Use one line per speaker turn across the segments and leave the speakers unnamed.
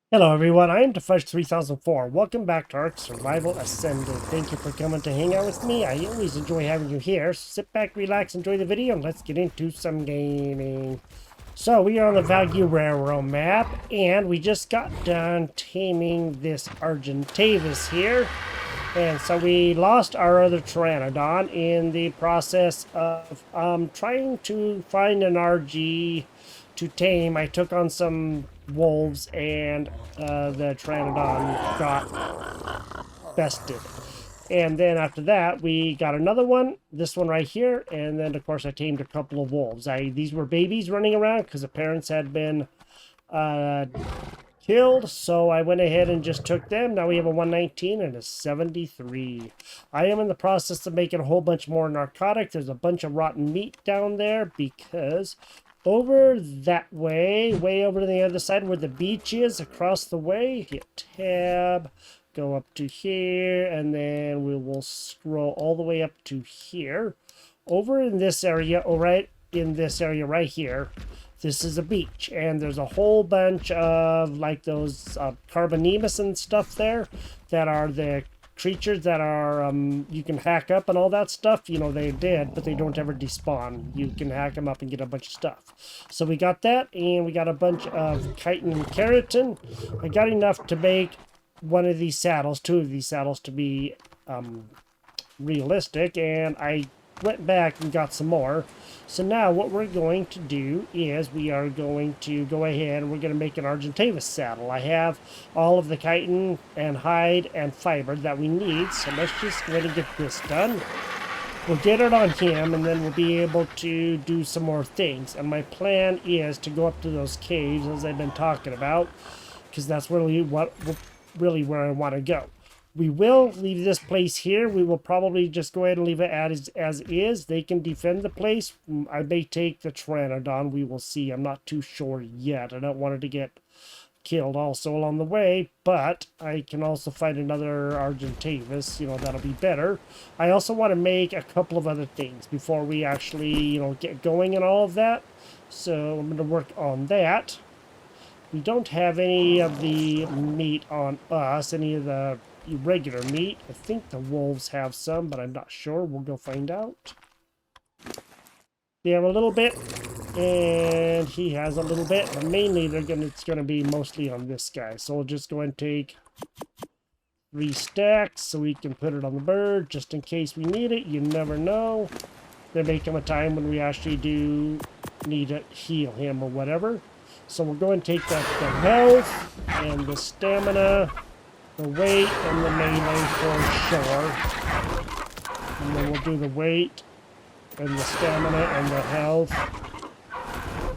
Hello everyone, I am Fudge3004. Welcome back to Ark Survival Ascended. Thank you for coming to hang out with me. I always enjoy having you here. So sit back, relax, enjoy the video, and let's get into some gaming. So we are on the Valguero map, and we just got done taming this Argentavis here. And so we lost our other Pteranodon in the process of trying to find an Argy to tame. I took on some wolves and the Pteranodon got bested. And then after that, we got another one, this one right here, and then of course I tamed a couple of wolves. These were babies running around because the parents had been killed, so I went ahead and just took them. Now we have a 119 and a 73. I am in the process of making a whole bunch more narcotic. There's a bunch of rotten meat down there because over that way over to the other side where the beach is, across the way, hit tab, go up to here, and then we will scroll all the way up to here. Over in this area, right in this area right here, this is a beach, and there's a whole bunch of like those carbonemus and stuff there that are the creatures that are you can hack up and all that stuff. You know, they did, but they don't ever despawn. You can hack them up and get a bunch of stuff. So we got that, and we got a bunch of chitin and keratin. I got enough to make one of these saddles, two of these saddles, to be realistic, and I went back and got some more. So now what we're going to do is we are going to go ahead and we're going to make an Argentavis saddle. I have all of the chitin and hide and fiber that we need, so let's just go ahead and get this done. We'll get it on him, and then we'll be able to do some more things. And my plan is to go up to those caves, as I've been talking about, because that's really where I want to go. We will leave this place here. We will probably just go ahead and leave it as is. They can defend the place. I may take the Pteranodon. We will see. I'm not too sure yet. I don't want it to get killed also along the way, but I can also find another Argentavis. You know, that'll be better. I also want to make a couple of other things before we actually, you know, get going and all of that. So I'm going to work on that. We don't have any of the meat on us, any of the regular meat. I think the wolves have some, but I'm not sure. We'll go find out. They have a little bit, and he has a little bit, but mainly it's gonna be mostly on this guy. So we'll just go and take 3 stacks so we can put it on the bird just in case we need it. You never know. There may come a time when we actually do need to heal him or whatever. So we'll go and take the health and the stamina, the weight, and the melee for sure. And then we'll do the weight and the stamina and the health.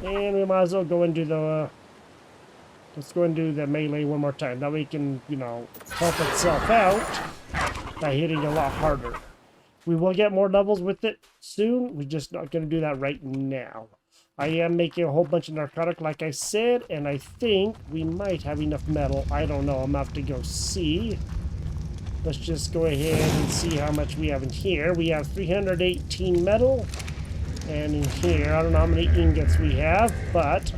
And we might as well go and do the let's go and do the melee one more time. That way it can, you know, help itself out by hitting a lot harder. We will get more levels with it soon. We're just not going to do that right now. I am making a whole bunch of narcotic, like I said, and I think we might have enough metal. I don't know. I'm going to have to go see. Let's just go ahead and see how much we have in here. We have 318 metal. And in here, I don't know how many ingots we have, but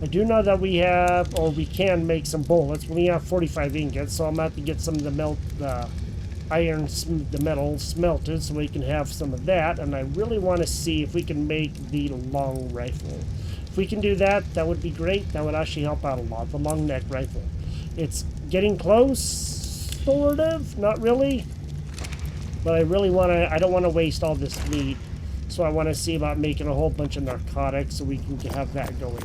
I do know that we have, or we can make some bullets. We have 45 ingots, so I'm going to have to get some of the the metal smelted so we can have some of that. And I really want to see if we can make the long rifle. If we can do that, that would be great. That would actually help out a lot. The long neck rifle. It's getting close, sort of, not really, but I really want to, I don't want to waste all this meat, so I want to see about making a whole bunch of narcotics so we can have that going.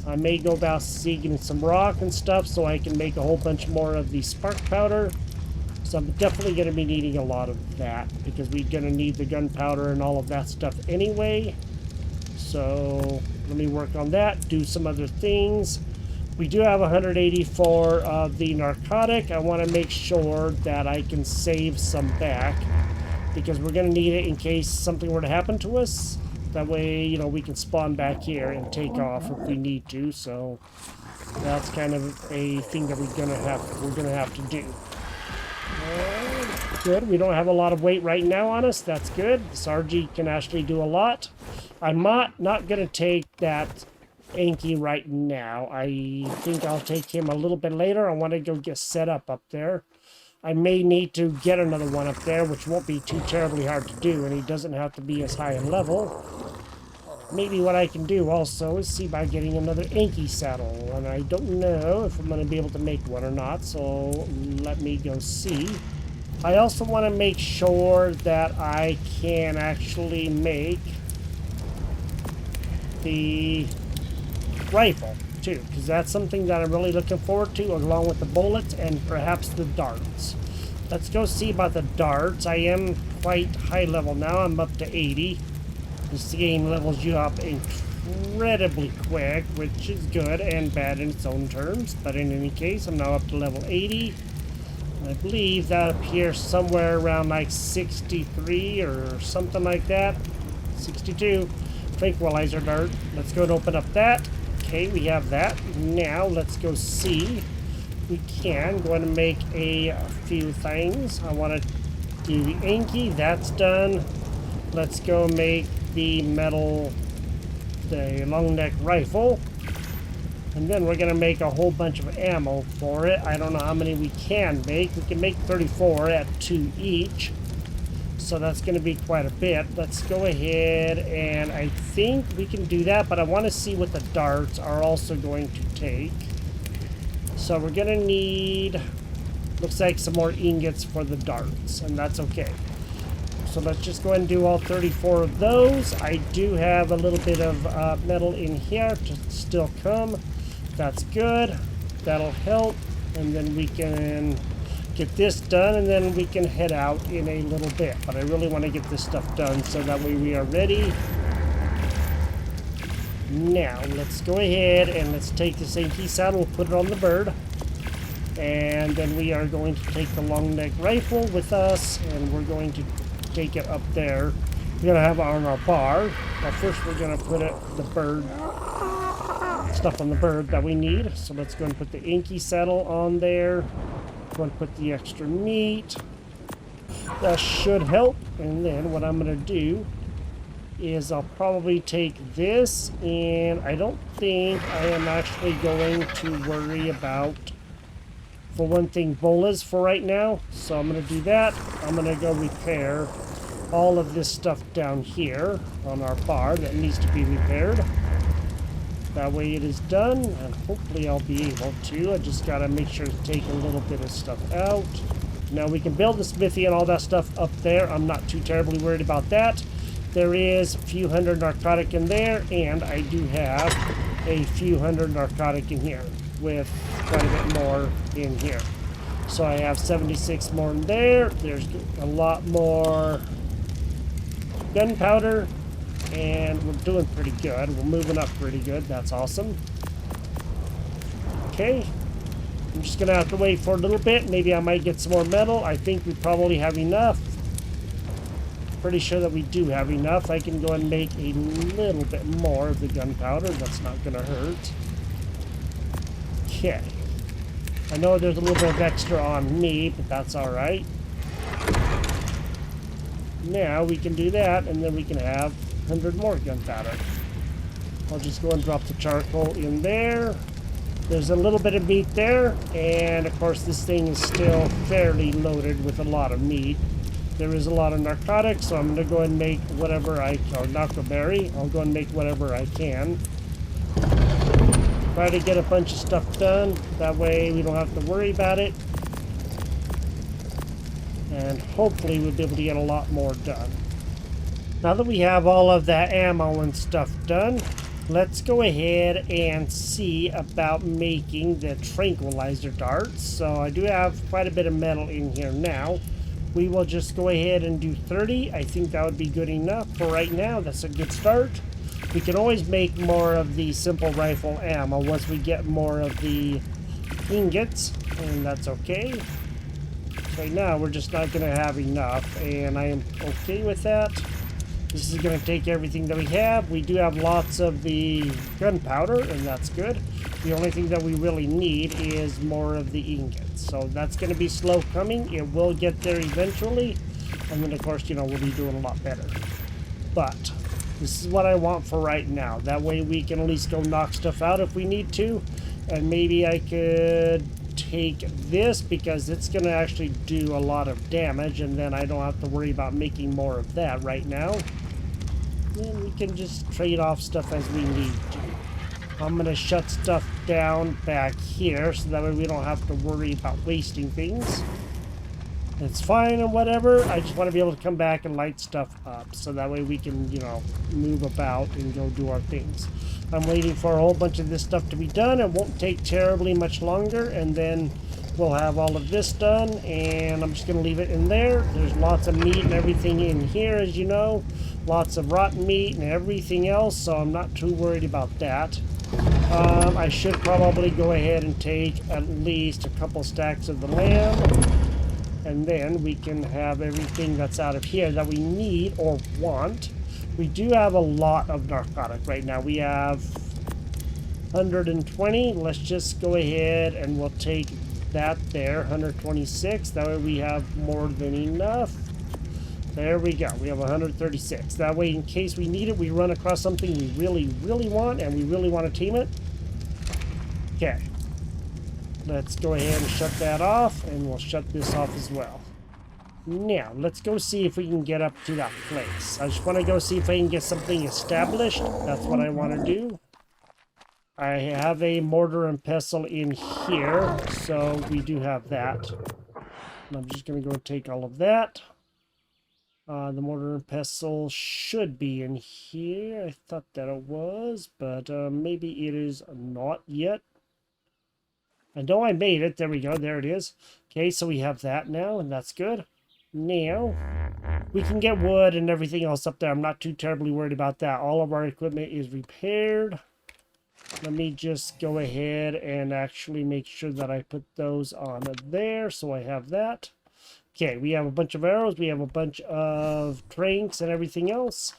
I may go about seeking some rock and stuff so I can make a whole bunch more of the spark powder. So I'm definitely going to be needing a lot of that because we're going to need the gunpowder and all of that stuff anyway. So let me work on that, do some other things. We do have 184 of the narcotic. I want to make sure that I can save some back because we're going to need it in case something were to happen to us. That way, you know, we can spawn back here and take off if we need to. So that's kind of a thing that we're gonna have to do. Good. We don't have a lot of weight right now on us. That's good. This Argy can actually do a lot. I'm not going to take that Anki right now. I think I'll take him a little bit later. I want to go get set up there. I may need to get another one up there, which won't be too terribly hard to do, and he doesn't have to be as high in level. Maybe what I can do also is see about getting another Anki saddle, and I don't know if I'm going to be able to make one or not, so let me go see. I also want to make sure that I can actually make the rifle too, because that's something that I'm really looking forward to, along with the bullets and perhaps the darts. Let's go see about the darts. I am quite high level now. I'm up to 80. This game levels you up incredibly quick, which is good and bad in its own terms. But in any case, I'm now up to level 80. I believe that appears somewhere around like 63 or something like that. 62. Tranquilizer dart. Let's go and open up that. Okay, we have that. Now let's go see. We can go ahead and make a few things. I want to do the Anki. That's done. Let's go make the long neck rifle. And then we're going to make a whole bunch of ammo for it. I don't know how many we can make. We can make 34 at 2 each. So that's going to be quite a bit. Let's go ahead, and I think we can do that, but I want to see what the darts are also going to take. So we're going to need, looks like some more ingots for the darts, and that's okay. So let's just go ahead and do all 34 of those. I do have a little bit of metal in here to still come. That's good. That'll help. And then we can get this done, and then we can head out in a little bit. But I really want to get this stuff done so that way we are ready. Now, let's go ahead and let's take this Anki saddle, put it on the bird. And then we are going to take the long neck rifle with us, and we're going to take it up there. We're going to have it on our bar. But first we're going to put the bird stuff on the bird that we need. So let's go and put the Anki saddle on there. Go and put the extra meat. That should help. And then what I'm going to do is I'll probably take this, and I don't think I am actually going to worry about, for one thing, bolas for right now. So I'm going to do that. I'm going to go repair all of this stuff down here on our bar that needs to be repaired. That way it is done, and hopefully I'll be able to. I just got to make sure to take a little bit of stuff out. Now we can build the smithy and all that stuff up there. I'm not too terribly worried about that. There is a few hundred narcotic in there, and I do have a few hundred narcotic in here, with quite a bit more in here. So I have 76 more in there. There's a lot more gunpowder, and we're doing pretty good. We're moving up pretty good. That's awesome. Okay. I'm just going to have to wait for a little bit. Maybe I might get some more metal. I think we probably have enough. Pretty sure that we do have enough. I can go and make a little bit more of the gunpowder. That's not going to hurt. Okay. I know there's a little bit of extra on me, but that's all right. Now we can do that, and then we can have 100 more gunpowder. I'll just go and drop the charcoal in there. There's a little bit of meat there, and of course this thing is still fairly loaded with a lot of meat. There is a lot of narcotics, so I'm going to go and make whatever or narcoberry. I'll go and make whatever I can. Try to get a bunch of stuff done. That way we don't have to worry about it. And hopefully we'll be able to get a lot more done. Now that we have all of that ammo and stuff done, let's go ahead and see about making the tranquilizer darts. So I do have quite a bit of metal in here now. We will just go ahead and do 30. I think that would be good enough for right now. That's a good start. We can always make more of the simple rifle ammo once we get more of the ingots, and that's okay. Right now, we're just not going to have enough, and I am okay with that. This is going to take everything that we have. We do have lots of the gunpowder, and that's good. The only thing that we really need is more of the ingots. So that's going to be slow coming. It will get there eventually. And then, of course, we'll be doing a lot better. But This is what I want for right now. That way we can at least go knock stuff out if we need to. And maybe I could take this because it's going to actually do a lot of damage. And then I don't have to worry about making more of that right now. Then we can just trade off stuff as we need to. I'm going to shut stuff down back here so that way we don't have to worry about wasting things. It's fine and whatever. I just want to be able to come back and light stuff up so that way we can, you know, move about and go do our things. I'm waiting for a whole bunch of this stuff to be done. It won't take terribly much longer, and then we'll have all of this done, and I'm just going to leave it in there. There's lots of meat and everything in here, as you know. Lots of rotten meat and everything else, so I'm not too worried about that. I should probably go ahead and take at least a couple stacks of the lamb. And then we can have everything that's out of here that we need or want. We do have a lot of narcotic right now. We have 120. Let's just go ahead and we'll take that there, 126. That way we have more than enough. There we go. We have 136. That way, in case we need it, we run across something we really, really want and we really want to tame it. Okay. Let's go ahead and shut that off, and we'll shut this off as well. Now, let's go see if we can get up to that place. I just want to go see if I can get something established. That's what I want to do. I have a mortar and pestle in here, so we do have that. And I'm just going to go take all of that. The mortar and pestle should be in here. I thought that it was, but maybe it is not yet. I know I made it. There we go. There it is. Okay, so we have that now, and that's good. Now, we can get wood and everything else up there. I'm not too terribly worried about that. All of our equipment is repaired. Let me just go ahead and actually make sure that I put those on there, so I have that. Okay, we have a bunch of arrows. We have a bunch of tranks and everything else.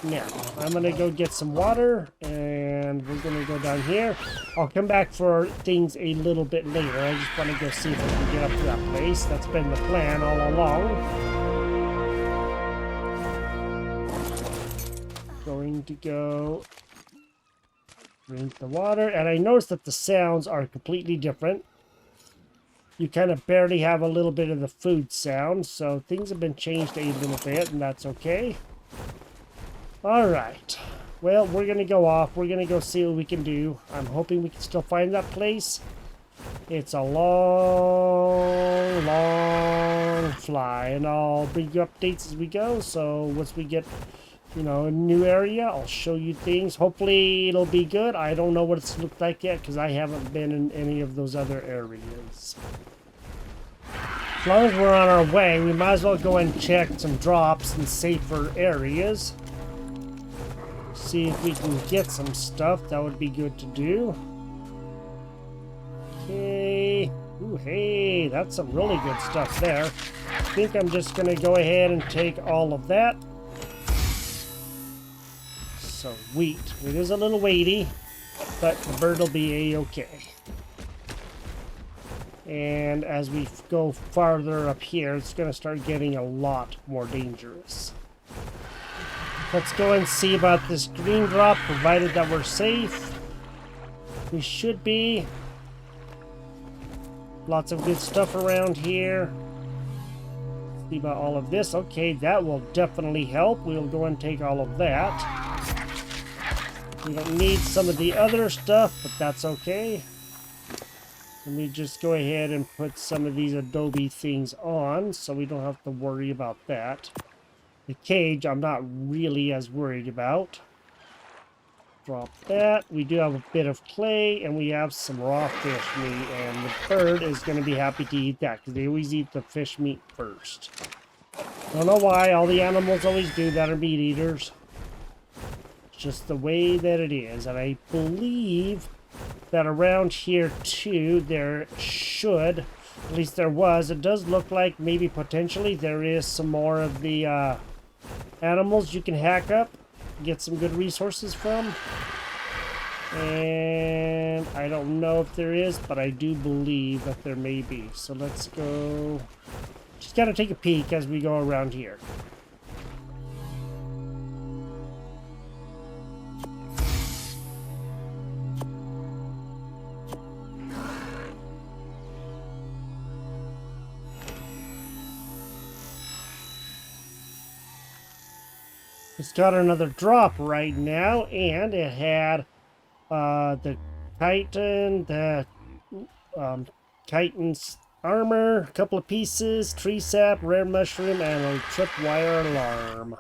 Now, I'm going to go get some water, and we're going to go down here. I'll come back for things a little bit later. I just want to go see if I can get up to that place. That's been the plan all along. Going to go drink the water, and I noticed that the sounds are completely different. You kind of barely have a little bit of the food sound, so things have been changed a little bit, and that's okay. Alright, well, we're going to go off. We're going to go see what we can do. I'm hoping we can still find that place. It's a long, long fly, and I'll bring you updates as we go. So once we get, you know, a new area, I'll show you things. Hopefully it'll be good. I don't know what it's looked like yet because I haven't been in any of those other areas. As long as we're on our way, we might as well go and check some drops in safer areas. See if we can get some stuff. That would be good to do. Okay. Ooh, hey, that's some really good stuff there. I think I'm just going to go ahead and take all of that. So, wheat. It is a little weighty, but the bird will be a-okay. And as we go farther up here, it's going to start getting a lot more dangerous. Let's go and see about this green drop, provided that we're safe. We should be. Lots of good stuff around here. See about all of this. Okay, that will definitely help. We'll go and take all of that. We don't need some of the other stuff, but that's okay. Let me just go ahead and put some of these adobe things on so we don't have to worry about that. The cage, I'm not really as worried about. Drop that. We do have a bit of clay, and we have some raw fish meat, and the bird is going to be happy to eat that, because they always eat the fish meat first. Don't know why, all the animals always do that are meat eaters. It's just the way that it is, and I believe that around here, too, there should, at least there was, it does look like maybe potentially there is some more of the animals you can hack up, get some good resources from. And I don't know if there is, but I do believe that there may be. So let's go, just gotta take a peek as we go around here. It's got another drop right now, and it had the chitin, the chitin's armor, a couple of pieces, tree sap, rare mushroom, and a tripwire alarm.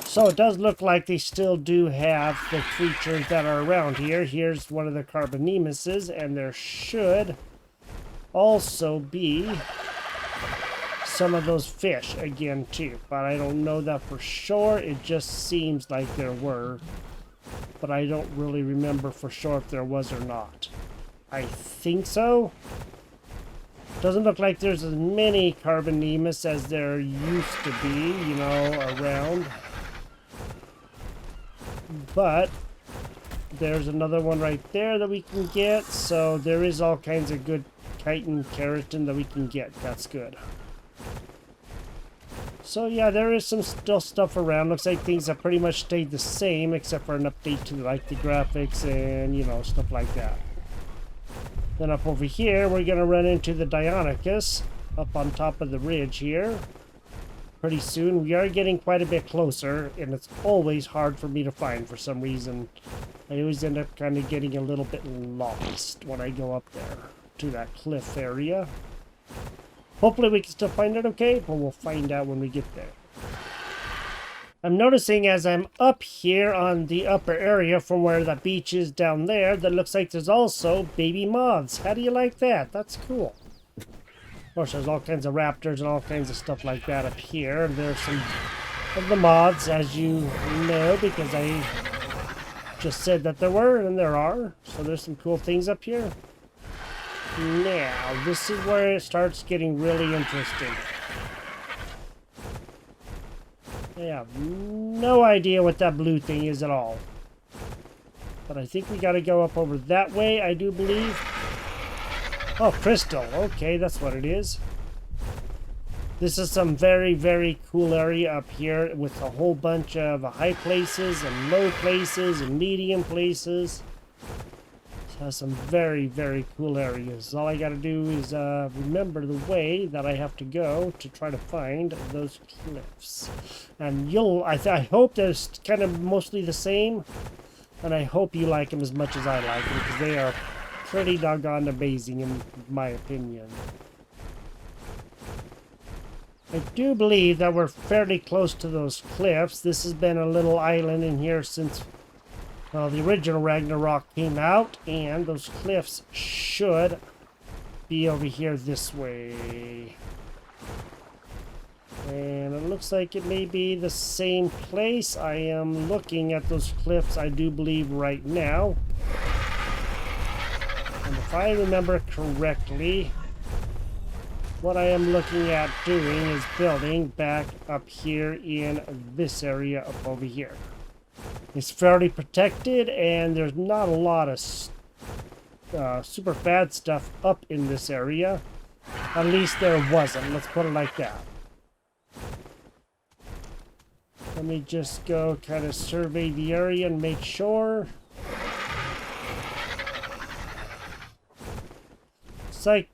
So it does look like they still do have the creatures that are around here. Here's one of the carbonemuses, and there should also be some of those fish again too, but I don't know that for sure. It just seems like there were, but I don't really remember for sure if there was or not. I think so. Doesn't look like there's as many carbonemus as there used to be, you know, around. But there's another one right there that we can get, so there is all kinds of good chitin keratin that we can get. That's good. So yeah, there is some still stuff around. Looks like things have pretty much stayed the same, except for an update to like the graphics and, you know, stuff like that. Then up over here, we're going to run into the Deinonychus up on top of the ridge here. Pretty soon. We are getting quite a bit closer, and it's always hard for me to find for some reason. I always end up kind of getting a little bit lost when I go up there to that cliff area. Hopefully we can still find it okay, but we'll find out when we get there. I'm noticing as I'm up here on the upper area from where the beach is down there, that looks like there's also baby moths. How do you like that? That's cool. Of course, there's all kinds of raptors and all kinds of stuff like that up here. There's some of the moths, as you know, because I just said that there were, and there are. So there's some cool things up here. Now, this is where it starts getting really interesting. I have no idea what that blue thing is at all. But I think we gotta go up over that way, I do believe. Oh, crystal. Okay, that's what it is. This is some very, very cool area up here with a whole bunch of high places and low places and medium places. It has some very, very cool areas. All I gotta do is remember the way that I have to go to try to find those cliffs. And I hope they're kind of mostly the same. And I hope you like them as much as I like them, because they are pretty doggone amazing in my opinion. I do believe that we're fairly close to those cliffs. This has been a little island in here since, well, the original Ragnarok came out, and those cliffs should be over here this way. And it looks like it may be the same place. I am looking at those cliffs, I do believe, right now. And if I remember correctly, what I am looking at doing is building back up here in this area up over here. It's fairly protected, and there's not a lot of super bad stuff up in this area. At least there wasn't. Let's put it like that. Let me just go kind of survey the area and make sure. It's like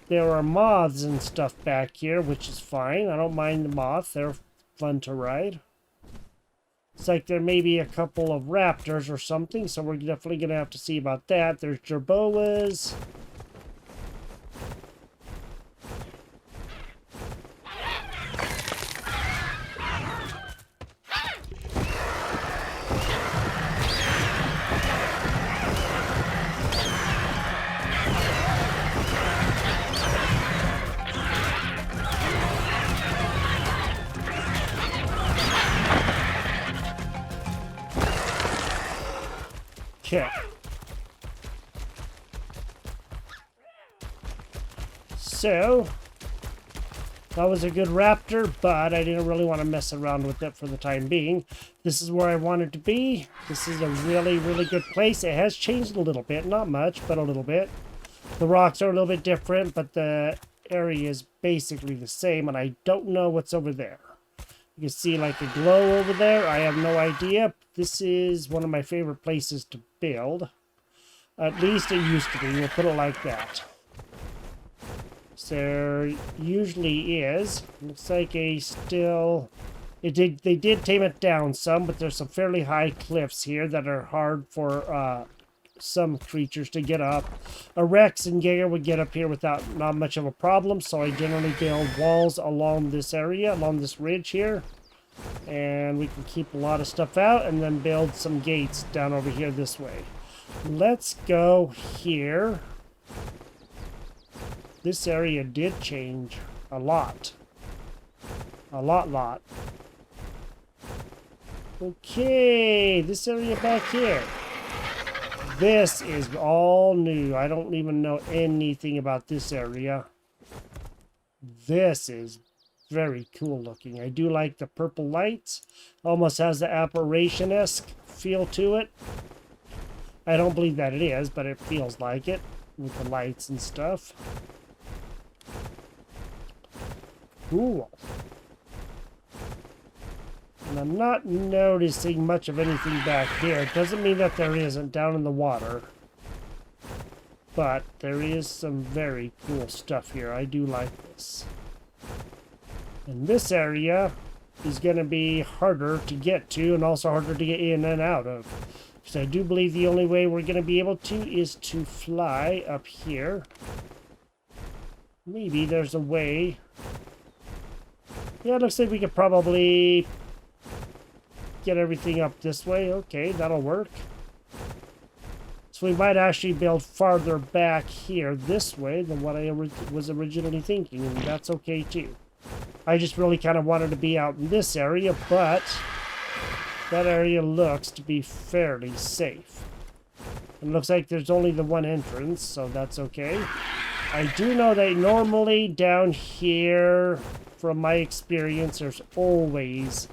there are moths and stuff back here, which is fine. I don't mind the moths. They're fun to ride. It's like there may be a couple of raptors or something, so we're definitely going to have to see about that. There's jerboas. Okay. So, that was a good raptor, but I didn't really want to mess around with it for the time being. This is where I wanted to be. This is a really, really good place. It has changed a little bit. Not much, but a little bit. The rocks are a little bit different, but the area is basically the same, and I don't know what's over there. You can see like a glow over there. I have no idea. This is one of my favorite places to build. At least it used to be. We'll put it like that. So there usually is. Looks like a still They did tame it down some, but there's some fairly high cliffs here that are hard for some creatures to get up. A Rex and Jaeger would get up here without not much of a problem, so I generally build walls along this area, along this ridge here. And we can keep a lot of stuff out and then build some gates down over here this way. Let's go here. This area did change a lot. A lot. Okay, this area back here. This is all new. I don't even know anything about this area. This is very cool looking. I do like the purple lights. Almost has the apparition-esque feel to it. I don't believe that it is, but it feels like it with the lights and stuff. Cool. And I'm not noticing much of anything back here. It doesn't mean that there isn't down in the water. But there is some very cool stuff here. I do like this. And this area is going to be harder to get to and also harder to get in and out of. Because I do believe the only way we're going to be able to is to fly up here. Maybe there's a way. Yeah, it looks like we could probably get everything up this way. Okay, that'll work. So we might actually build farther back here this way than what I was originally thinking, and that's okay too. I just really kind of wanted to be out in this area, but that area looks to be fairly safe. It looks like there's only the one entrance, so that's okay. I do know that normally down here, from my experience, there's always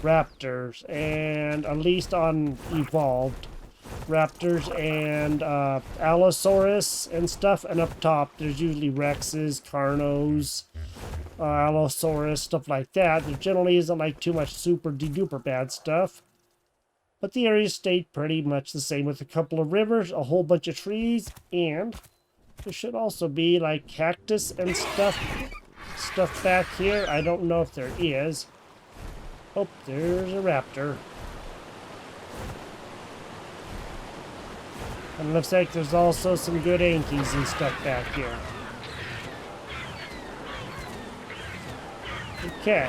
raptors, and at least on Evolved, raptors and Allosaurus and stuff, and up top there's usually Rexes, Carnos, Allosaurus, stuff like that. There generally isn't like too much super duper bad stuff, but the area stayed pretty much the same with a couple of rivers, a whole bunch of trees, and there should also be like cactus and stuff back here. I don't know if there is. Oh, there's a raptor. And it looks like there's also some good Ankies and stuff back here. Okay.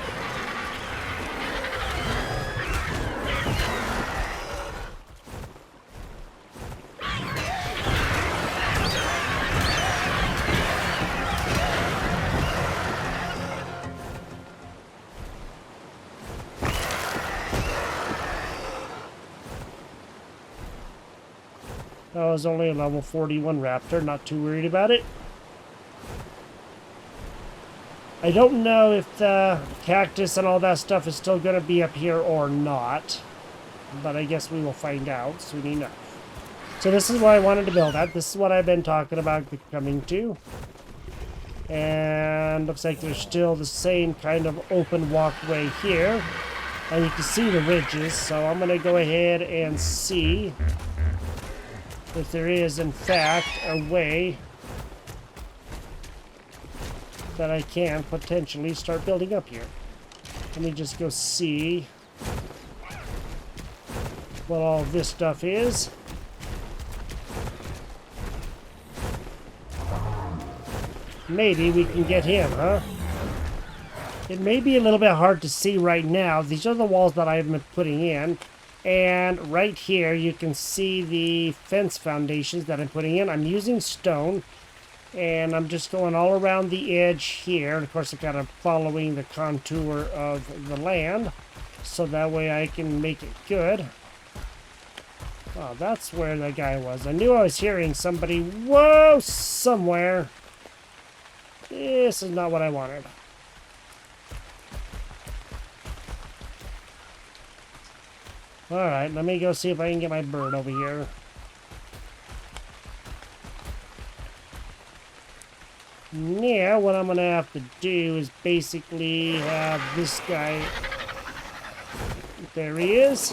That was only a level 41 raptor, not too worried about it. I don't know if the cactus and all that stuff is still going to be up here or not, but I guess we will find out soon enough. So this is what I wanted to build at. This is what I've been talking about coming to. And looks like there's still the same kind of open walkway here. And you can see the ridges, so I'm going to go ahead and see if there is, in fact, a way that I can potentially start building up here. Let me just go see what all this stuff is. Maybe we can get him, huh? It may be a little bit hard to see right now. These are the walls that I've been putting in. And right here, you can see the fence foundations that I'm putting in. I'm using stone. And I'm just going all around the edge here. And of course, I'm kind of following the contour of the land. So that way I can make it good. Oh, that's where the guy was. I knew I was hearing somebody. Whoa! Somewhere. This is not what I wanted. Alright, let me go see if I can get my bird over here. Yeah, what I'm gonna have to do is basically have this guy. There he is.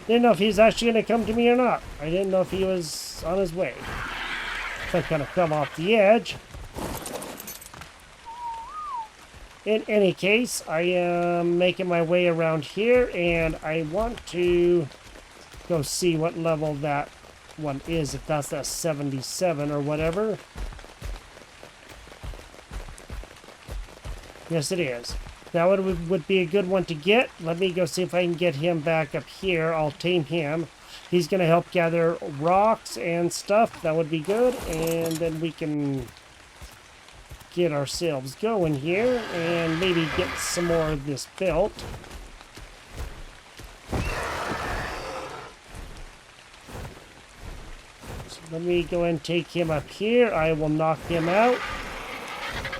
Didn't know if he's actually gonna come to me or not. I didn't know if he was on his way. So I kind of fell off the edge. In any case, I am making my way around here, and I want to go see what level that one is, if that's that 77 or whatever. Yes, it is. That would be a good one to get. Let me go see if I can get him back up here. I'll tame him. He's going to help gather rocks and stuff. That would be good. And then we can get ourselves going here and maybe get some more of this built. So let me go and take him up here. I will knock him out.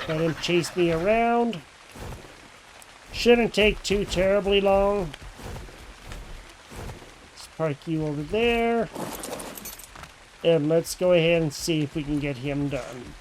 Let him chase me around. Shouldn't take too terribly long. Let's park you over there. And let's go ahead and see if we can get him done.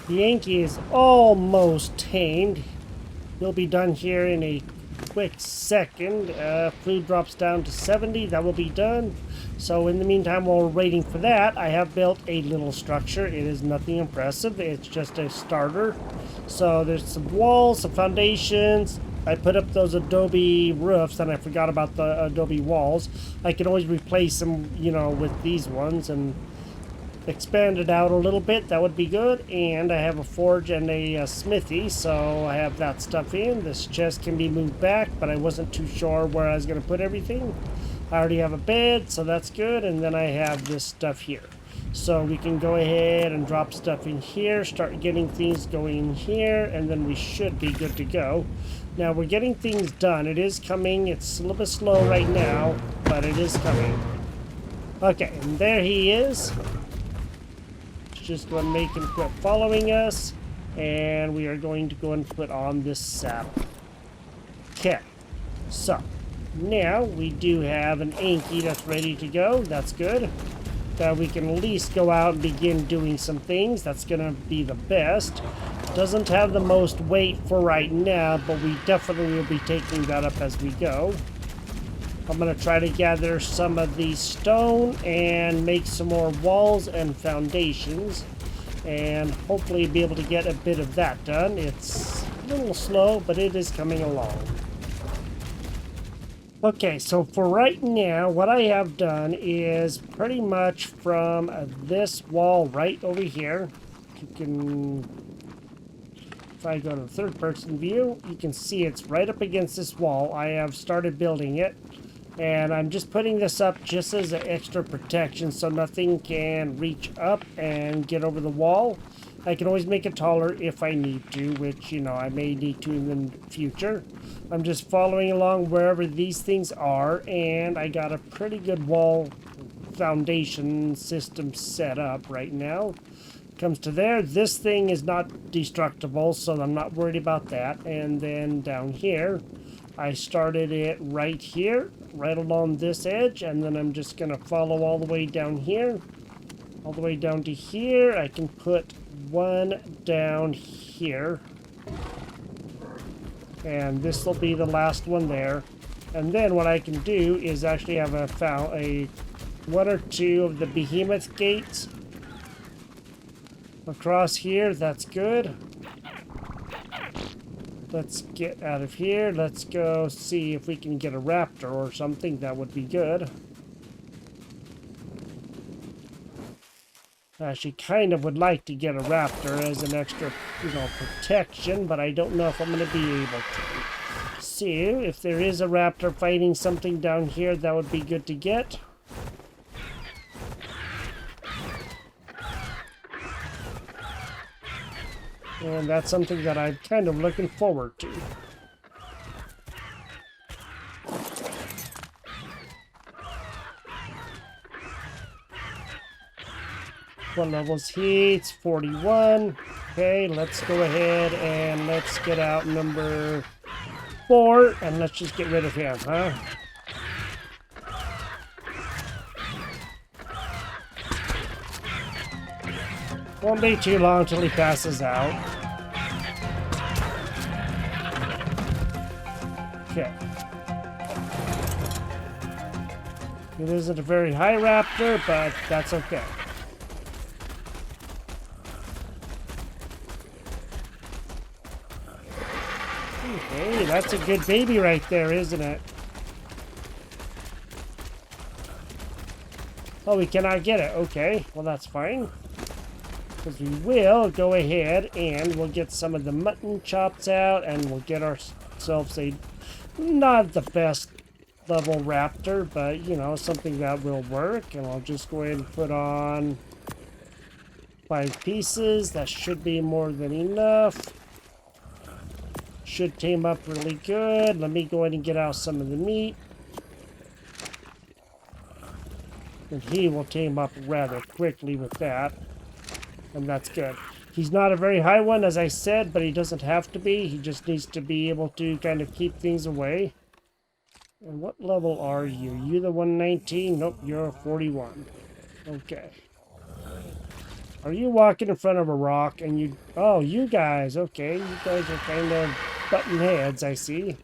The Yankee is almost tamed. He'll be done here in a quick second. Food drops down to 70. That will be done. So in the meantime, while we're waiting for that, I have built a little structure. It is nothing impressive. It's just a starter. So there's some walls, some foundations. I put up those adobe roofs, and I forgot about the adobe walls. I can always replace them, you know, with these ones and expand it out a little bit. That would be good. And I have a forge and a smithy, so I have that stuff in. This chest can be moved back, but I wasn't too sure where I was going to put everything. I already have a bed, so that's good. And then I have this stuff here, so we can go ahead and drop stuff in here, start getting things going here, and then we should be good to go. Now we're getting things done. It is coming. It's a little bit slow right now, but it is coming. Okay, and there he is. Just going to make him quit following us, and we are going to go and put on this saddle. Okay, so now we do have an Anki that's ready to go. That's good. That we can at least go out and begin doing some things. That's going to be the best. Doesn't have the most weight for right now, but we definitely will be taking that up as we go. I'm going to try to gather some of the stone and make some more walls and foundations, and hopefully be able to get a bit of that done. It's a little slow, but it is coming along. Okay, so for right now, what I have done is pretty much from this wall right over here. You can, if I go to the third person view, you can see it's right up against this wall. I have started building it. And I'm just putting this up just as an extra protection so nothing can reach up and get over the wall. I can always make it taller if I need to, which, you know, I may need to in the future. I'm just following along wherever these things are, and I got a pretty good wall foundation system set up right now. Comes to there. This thing is not destructible, so I'm not worried about that. And then down here, I started it right here, right along this edge, and then I'm just going to follow all the way down here, all the way down to here. I can put one down here, and this will be the last one there. And then what I can do is actually have a one or two of the behemoth gates across here. That's good. Let's get out of here. Let's go see if we can get a raptor or something. That would be good. I actually kind of would like to get a raptor as an extra, you know, protection, but I don't know if I'm going to be able to. See, if there is a raptor fighting something down here, that would be good to get. And that's something that I'm kind of looking forward to. What level's he? It's 41. Okay, let's go ahead and let's get out number 4, and let's just get rid of him, huh? Won't be too long till he passes out. Okay. It isn't a very high raptor, but that's okay. Hey, that's a good baby right there, isn't it? Oh, we cannot get it. Okay, well that's fine. Because we will go ahead and we'll get some of the mutton chops out and we'll get ourselves a not the best level raptor, but you know, something that will work. And I'll just go ahead and put on 5 pieces. That should be more than enough. Should tame up really good. Let me go ahead and get out some of the meat. And he will tame up rather quickly with that. And that's good. He's not a very high one, as I said, but he doesn't have to be. He just needs to be able to kind of keep things away. And what level are you? You the 119? Nope, you're a 41. Okay. Are you walking in front of a rock and you... Oh, you guys. Okay, you guys are kind of button heads, I see.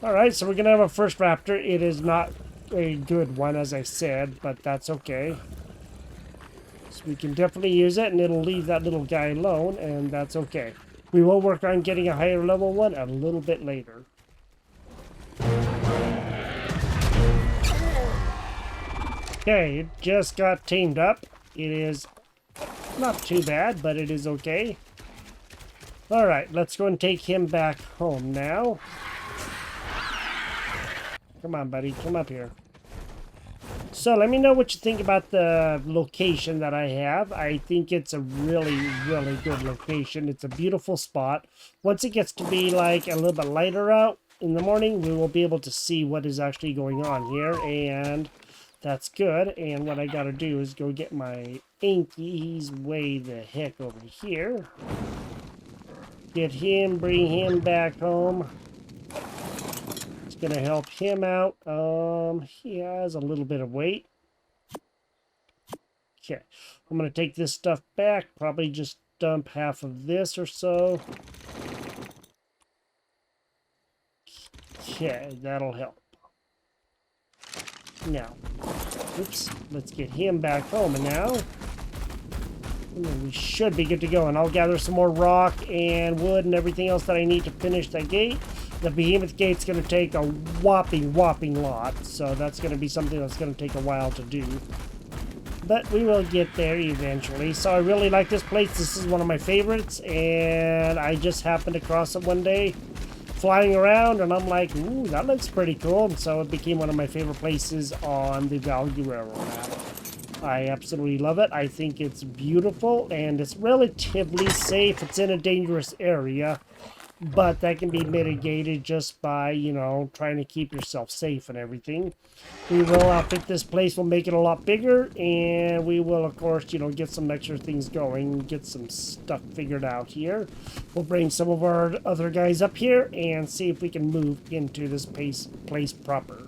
Alright, so we're going to have a first raptor. It is not a good one, as I said, but that's okay. So we can definitely use it, and it'll leave that little guy alone, and that's okay. We will work on getting a higher level one a little bit later. Okay, it just got tamed up. It is not too bad, but it is okay. Alright, let's go and take him back home now. Come on, buddy. Come up here. So let me know what you think about the location that I have. I think it's a really, really good location. It's a beautiful spot. Once it gets to be like a little bit lighter out in the morning, we will be able to see what is actually going on here. And that's good. And what I got to do is go get my Inky. He's way the heck over here. Get him, bring him back home. Gonna help him out. He has a little bit of weight. Okay, I'm gonna take this stuff back, probably just dump half of this or so. Okay, that'll help. Now, oops, let's get him back home. And now we should be good to go, and I'll gather some more rock and wood and everything else that I need to finish that gate. The behemoth gate's going to take a whopping lot, so that's going to be something that's going to take a while to do. But we will get there eventually. So I really like this place. This is one of my favorites, and I just happened across it one day flying around, and I'm like, ooh, that looks pretty cool. And so it became one of my favorite places on the Valguero map. I absolutely love it. I think it's beautiful, and it's relatively safe. It's in a dangerous area, but that can be mitigated just by, you know, trying to keep yourself safe and everything. We will outfit this place. We'll make it a lot bigger, and we will, of course, you know, get some extra things going, get some stuff figured out here. We'll bring some of our other guys up here and see if we can move into this place proper.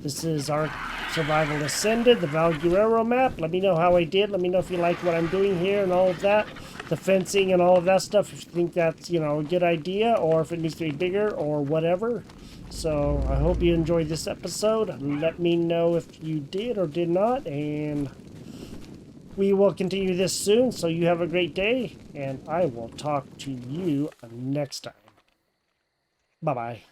This is our Survival Ascended, the Valguero map. Let me know how I did. Let me know if you like what I'm doing here and all of that. The fencing and all of that stuff, if you think that's, you know, a good idea, or if it needs to be bigger or whatever. So I hope you enjoyed this episode. Let me know if you did or did not, and we will continue this soon. So you have a great day, and I will talk to you next time. Bye-bye.